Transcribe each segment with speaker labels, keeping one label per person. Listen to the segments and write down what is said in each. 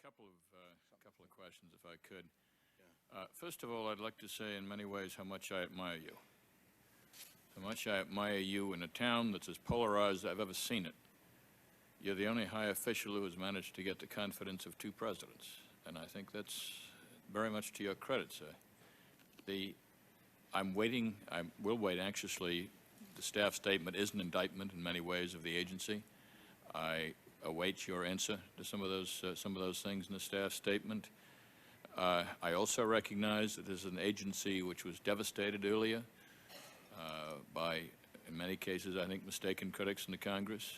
Speaker 1: couple of questions, if I could. First of all, I'd like to say in many ways how much I admire you. How much I admire you in a town that's as polarized as I've ever seen it. You're the only high official who has managed to get the confidence of two presidents, and I think that's very much to your credit, sir. I'm waiting, I will wait anxiously. The staff statement is an indictment in many ways of the agency. I await your answer to some of those things in the staff statement. I also recognize that this is an agency which was devastated earlier by, in many cases, I think, mistaken critics in the Congress,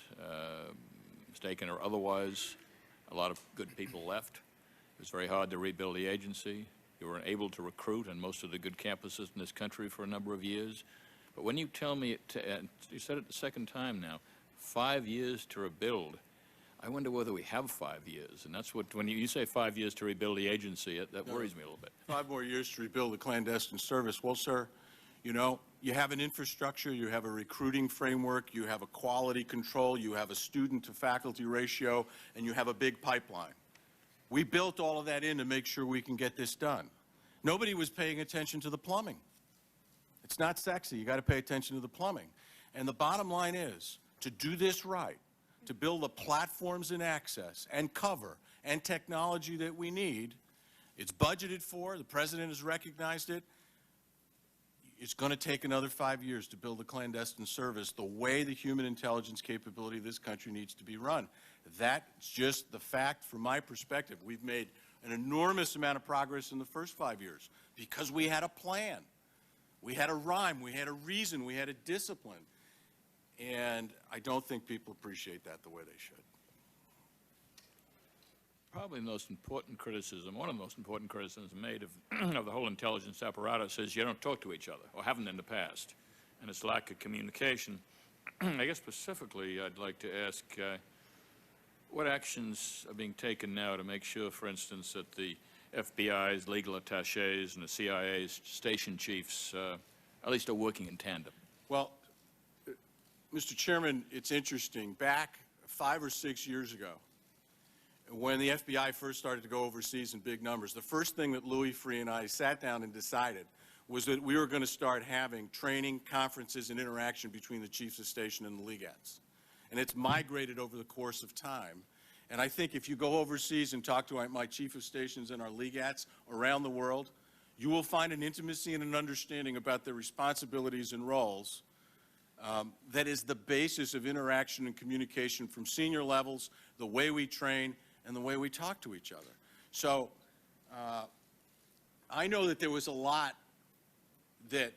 Speaker 1: mistaken or otherwise. A lot of good people left. It was very hard to rebuild the agency. You were unable to recruit on most of the good campuses in this country for a number of years. But when you tell me, you said it the second time now, 5 years to rebuild, I wonder whether we have 5 years. And that's what, when you say 5 years to rebuild the agency, that worries me a little bit.
Speaker 2: 5 more years to rebuild the clandestine service. Well, sir, you know, you have an infrastructure, you have a recruiting framework, you have a quality control, you have a student-to-faculty ratio, and you have a big pipeline. We built all of that in to make sure we can get this done. Nobody was paying attention to the plumbing. It's not sexy. You got to pay attention to the plumbing. And the bottom line is, to do this right, to build the platforms and access and cover and technology that we need, it's budgeted for, the President has recognized it. It's going to take another 5 years to build a clandestine service the way the human intelligence capability of this country needs to be run. That's just the fact from my perspective. We've made an enormous amount of progress in the first 5 years because we had a plan. We had a rhyme, we had a reason, we had a discipline. And I don't think people appreciate that the way they should.
Speaker 1: Probably the most important criticism, one of the most important criticisms made of the whole intelligence apparatus is you don't talk to each other, or haven't in the past, and it's lack of communication. I guess specifically I'd like to ask what actions are being taken now to make sure, for instance, that the FBI's legal attaches and the CIA's station chiefs at least are working in tandem?
Speaker 2: Well, Mr. Chairman, it's interesting. Back 5 or 6 years ago, when the FBI first started to go overseas in big numbers, the first thing that Louis Freeh and I sat down and decided was that we were going to start having training, conferences, and interaction between the chiefs of station and the legates. And it's migrated over the course of time. And I think if you go overseas and talk to my chief of stations and our legates around the world, you will find an intimacy and an understanding about their responsibilities and roles that is the basis of interaction and communication from senior levels, the way we train, and the way we talk to each other. So I know that there was a lot that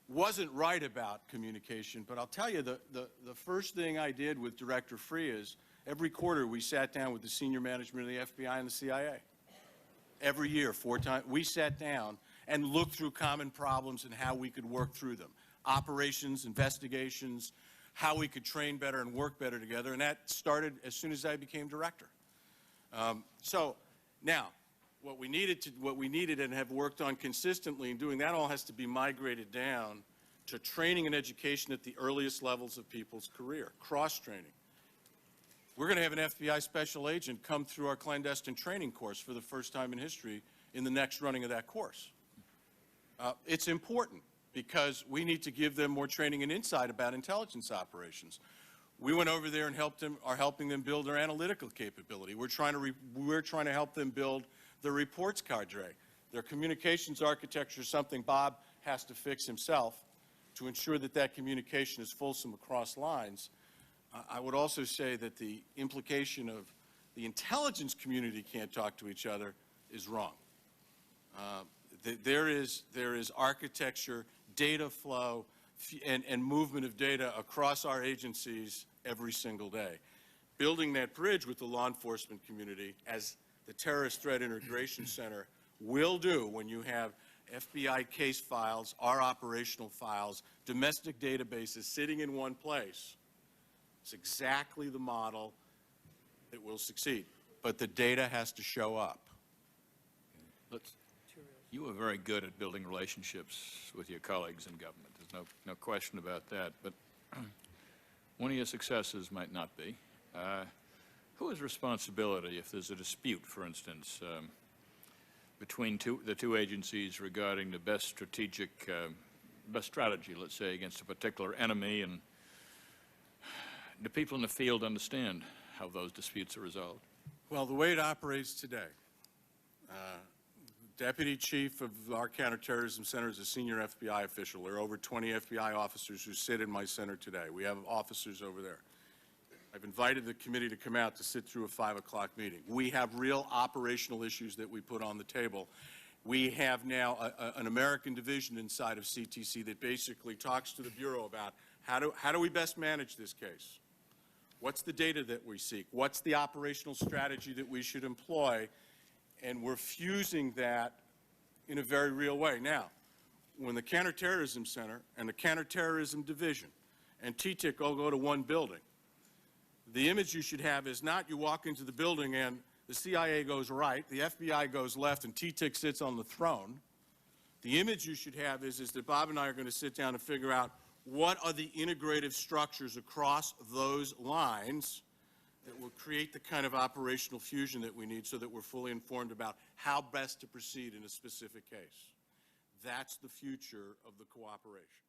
Speaker 2: wasn't right about communication, but I'll tell you the first thing I did with Director Freeh is every quarter we sat down with the senior management of the FBI and the CIA. Every year, 4 times, we sat down and looked through common problems and how we could work through them. Operations, investigations, how we could train better and work better together, and that started as soon as I became director. So now, what we needed and have worked on consistently, and doing that all has to be migrated down to training and education at the earliest levels of people's career, cross-training. We're going to have an FBI special agent come through our clandestine training course for the first time in history in the next running of that course. It's important because we need to give them more training and insight about intelligence operations. We went over there and are helping them build their analytical capability. We're trying to help them build the reports cadre. Their communications architecture is something Bob has to fix himself to ensure that that communication is fulsome across lines. I would also say that the implication of the intelligence community can't talk to each other is wrong. There is architecture, data flow, and movement of data across our agencies every single day. Building that bridge with the law enforcement community, as the Terrorist Threat Integration Center will do when you have FBI case files, our operational files, domestic databases sitting in one place. It's exactly the model that will succeed. But the data has to show up.
Speaker 1: You were very good at building relationships with your colleagues in government. There's no question about that. But one of your successes might not be. Who has responsibility if there's a dispute, for instance, between the two agencies regarding the best strategy, let's say, against a particular enemy, and do people in the field understand how those disputes are resolved?
Speaker 2: Well, the way it operates today, Deputy Chief of our Counterterrorism Center is a senior FBI official. There are over 20 FBI officers who sit in my center today. We have officers over there. I've invited the committee to come out to sit through a 5 o'clock meeting. We have real operational issues that we put on the table. We have now an American division inside of CTC that basically talks to the Bureau about how do we best manage this case? What's the data that we seek? What's the operational strategy that we should employ? And we're fusing that in a very real way. Now, when the Counterterrorism Center and the Counterterrorism Division and TTIC all go to one building, the image you should have is not you walk into the building and the CIA goes right, the FBI goes left, and TTIC sits on the throne. The image you should have is that Bob and I are going to sit down and figure out what are the integrative structures across those lines that will create the kind of operational fusion that we need so that we're fully informed about how best to proceed in a specific case. That's the future of the cooperation.